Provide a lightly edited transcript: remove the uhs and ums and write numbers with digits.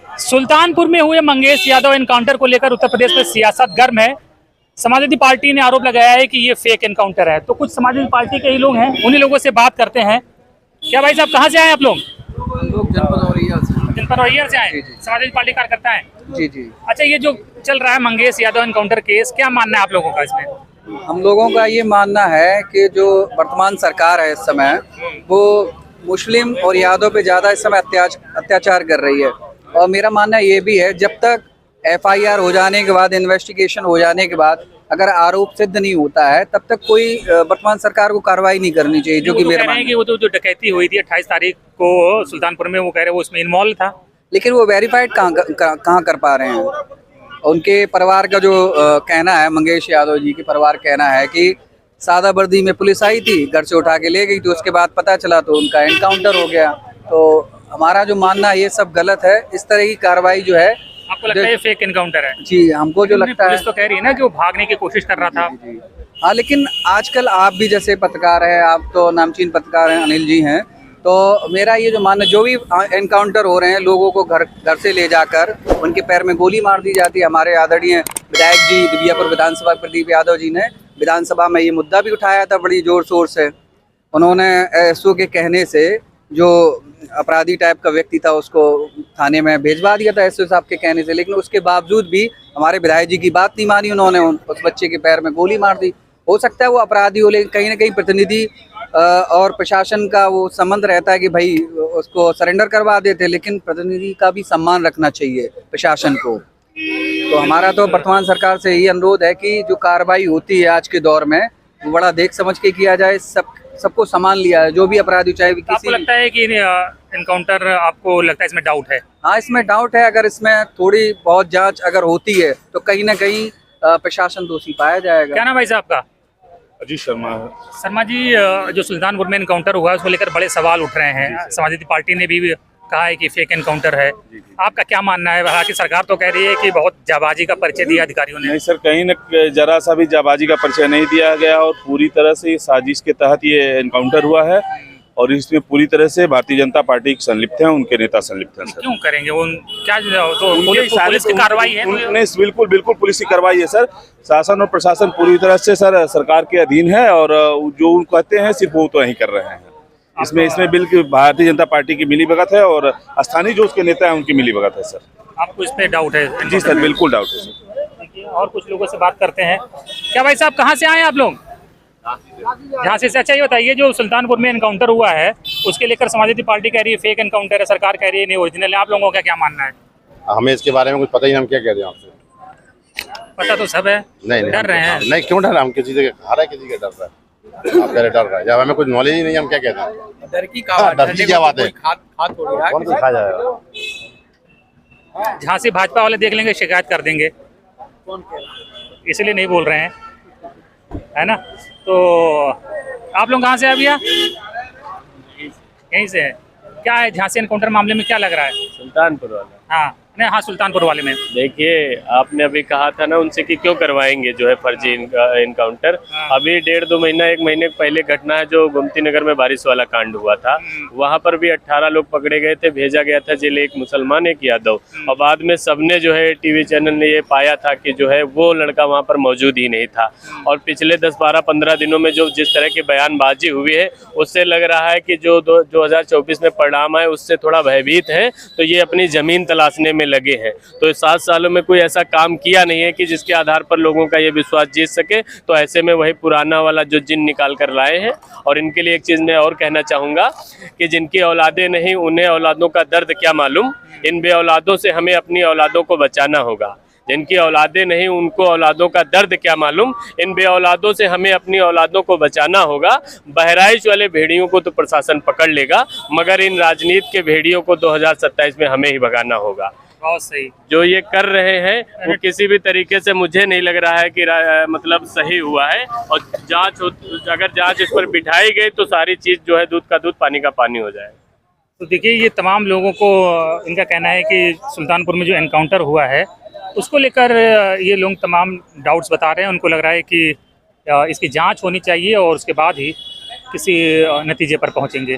सुल्तानपुर में हुए मंगेश यादव एनकाउंटर को लेकर उत्तर प्रदेश में सियासत गर्म है। समाजवादी पार्टी ने आरोप लगाया है कि ये फेक एनकाउंटर है। तो कुछ समाजवादी पार्टी के ही लोग हैं, उन्हीं लोगों से बात करते हैं। क्या भाई साहब, कहाँ से आए आप लोग? लोग जनपद औरैया से। जनपद औरैया से आए, समाजवादी पार्टी कार्यकर्ता हैं। जी जी। अच्छा, ये जो चल रहा है मंगेश यादव एनकाउंटर केस, क्या मानना है आप लोगों का इसमें? हम लोगों का ये मानना है कि जो वर्तमान सरकार है इस समय, वो मुस्लिम और यादव पे ज़्यादा इस समय अत्याचार कर रही है। और मेरा मानना ये भी है, जब तक FIR हो जाने के बाद, इन्वेस्टिगेशन हो जाने के बाद अगर आरोप सिद्ध नहीं होता है, तब तक कोई वर्तमान सरकार को कार्रवाई नहीं करनी चाहिए। जो कि मेरा मानना है कि वो तो जो डकैती हुई थी 28 तारीख को सुल्तानपुर में, वो कह रहे वो उसमें इन्वॉल्व था। लेकिन वो वेरीफाइड कहाँ कर पा रहे हैं। उनके परिवार का जो कहना है, मंगेश यादव जी के परिवार कहना है कि सादा वर्दी में पुलिस आई थी, घर से उठा के ले गई, तो उसके बाद पता चला तो उनका एनकाउंटर हो गया। तो हमारा जो मानना है ये सब गलत है। इस तरह की कार्रवाई जो है, आपको लगता है ये फेक एनकाउंटर है? जी, हमको जो लगता है। पुलिस तो कह रही है ना कि वो भागने की कोशिश कर रहा था। हाँ, लेकिन आजकल आप भी जैसे पत्रकार हैं, आप तो नामचीन पत्रकार हैं, अनिल जी हैं, तो मेरा ये जो मानना, जो भी एनकाउंटर हो रहे हैं, लोगों को घर से ले जाकर उनके पैर में गोली मार दी जाती है। हमारे आदरणीय विधायक जी दिव्यापुर विधानसभा प्रदीप यादव जी ने विधानसभा में ये मुद्दा भी उठाया था बड़ी जोर शोर से। उन्होंने SO के कहने से जो अपराधी टाइप का व्यक्ति था उसको थाने में भेजवा दिया था SO साहब के कहने से, लेकिन उसके बावजूद भी हमारे विधायक जी की बात नहीं मानी उन्होंने, उस बच्चे के पैर में गोली मार दी। हो सकता है वो अपराधी हो, लेकिन कहीं ना कहीं प्रतिनिधि और प्रशासन का वो संबंध रहता है कि भाई उसको सरेंडर करवा देते, लेकिन प्रतिनिधि का भी सम्मान रखना चाहिए प्रशासन को। तो हमारा तो वर्तमान सरकार से यही अनुरोध है कि जो कार्रवाई होती है आज के दौर में, वो बड़ा देख समझ के किया जाए, सबको सामान लिया है, जो भी अपराधी चाहे किसी। आपको लगता है कि एनकाउंटर, आपको लगता है इसमें डाउट है? हाँ, इसमें डाउट है। अगर इसमें थोड़ी बहुत जांच अगर होती है तो कहीं ना कहीं प्रशासन दोषी पाया जाएगा। क्या नाम है साहब का? अजीत शर्मा है। शर्मा जी, जो सुल्तानपुर में एनकाउंटर हुआ है उसको लेकर बड़े सवाल उठ रहे हैं। समाजवादी पार्टी ने भी कहा है कि फेक एनकाउंटर है। आपका क्या मानना है? हालांकि सरकार तो कह रही है कि बहुत जाबाजी का परिचय दिया अधिकारियों ने। नहीं सर, कहीं न जरा सा भी जाबाजी का परिचय नहीं दिया गया और पूरी तरह से साजिश के तहत ये एनकाउंटर हुआ है। और इसमें पूरी तरह से भारतीय जनता पार्टी संलिप्त हैं, उनके नेता संलिप्त हैं सर। क्यों करेंगे वो? क्या तो पुलिस की कार्रवाई है? बिल्कुल बिल्कुल पुलिस की कार्रवाई है सर। शासन और प्रशासन पूरी तरह से सर सरकार के अधीन है और जो उन कहते हैं सिर्फ वो तो यही कर रहे हैं। इसमें बिल्कुल भारतीय जनता पार्टी की मिलीभगत है और स्थानीय जो उसके नेता हैं उनकी मिलीभगत है सर। आपको इस पे डाउट है? जी सर, बिल्कुल डाउट है सर। देखिए, और कुछ लोगों से बात करते हैं। क्या भाई साहब, कहाँ से आए आप लोग? झांसी से। अच्छा, ये बताइए, जो सुल्तानपुर में एनकाउंटर हुआ है उसके लेकर समाजवादी पार्टी कह रही है फेक एनकाउंटर है, सरकार कह रही है नहीं ओरिजिनल है। आप लोगों का क्या मानना है? हमें इसके बारे में कुछ पता ही नहीं, हम क्या कह रहे हैं आपसे। पता तो सब है। नहीं, डर रहे हैं? नहीं, क्यों डर रहा? हम किसी से आ रहा है, किसी का डर रहा है? आप कह रहे डर रहा है? जब हमें कुछ नॉलेज ही नहीं है, हम क्या कहते हैं? डर की क्या बात है? कौन खा जाएगा? झांसी भाजपा वाले देख लेंगे, शिकायत कर देंगे, इसलिए नहीं बोल रहे हैं, है ना? तो आप लोग कहाँ से? अभी यहीं से है। क्या है झांसी एनकाउंटर मामले में, क्या लग रहा है? सुल्तानपुर वाला। हाँ नहीं, हाँ सुल्तानपुर वाले में। देखिए, आपने अभी कहा था ना उनसे कि क्यों करवाएंगे जो है फर्जी इनकाउंटर। अभी 1.5-2 महीना 1 महीने पहले घटना है जो गोमती नगर में बारिश वाला कांड हुआ था। वहां पर भी 18 लोग पकड़े गए थे, भेजा गया था जेल, एक मुसलमान एक यादव। और बाद में सबने जो है टीवी चैनल ने ये पाया था कि जो है वो लड़का वहाँ पर मौजूद ही नहीं था। और पिछले 10-12-15 दिनों में जो जिस तरह की बयानबाजी हुई है, उससे लग रहा है कि जो 2024 में परिणाम आए उससे थोड़ा भयभीत है, तो ये अपनी जमीन तलाशने में लगे हैं। तो 7 सालों में कोई ऐसा काम किया नहीं है कि जिसके आधार पर लोगों का ये विश्वास जीत सके। तो ऐसे में वही पुराना वाला जो जिन निकाल कर लाए हैं। और इनके लिए एक चीज़ मैं और कहना चाहूँगा कि जिनकी औलादें नहीं, उन्हें औलादों का दर्द क्या मालूम। इन बे औलादों से हमें अपनी औलादों को बचाना होगा। जिनकी औलादें नहीं, उनको औलादों का दर्द क्या मालूम। इन बे औलादों से हमें अपनी औलादों को बचाना होगा। बहराइच वाले भेड़ियों को तो प्रशासन पकड़ लेगा, मगर इन राजनीति के भेड़ियों को 2027 में हमें ही भगाना होगा। बहुत सही। जो ये कर रहे हैं वो किसी भी तरीके से मुझे नहीं लग रहा है कि मतलब सही हुआ है। और अगर जांच इस पर बिठाई गई तो सारी चीज़ जो है दूध का दूध पानी का पानी हो जाए। तो देखिए, ये तमाम लोगों को इनका कहना है कि सुल्तानपुर में जो एनकाउंटर हुआ है उसको लेकर ये लोग तमाम डाउट्स बता रहे हैं। उनको लग रहा है कि इसकी जांच होनी चाहिए और उसके बाद ही किसी नतीजे पर पहुंचेंगे।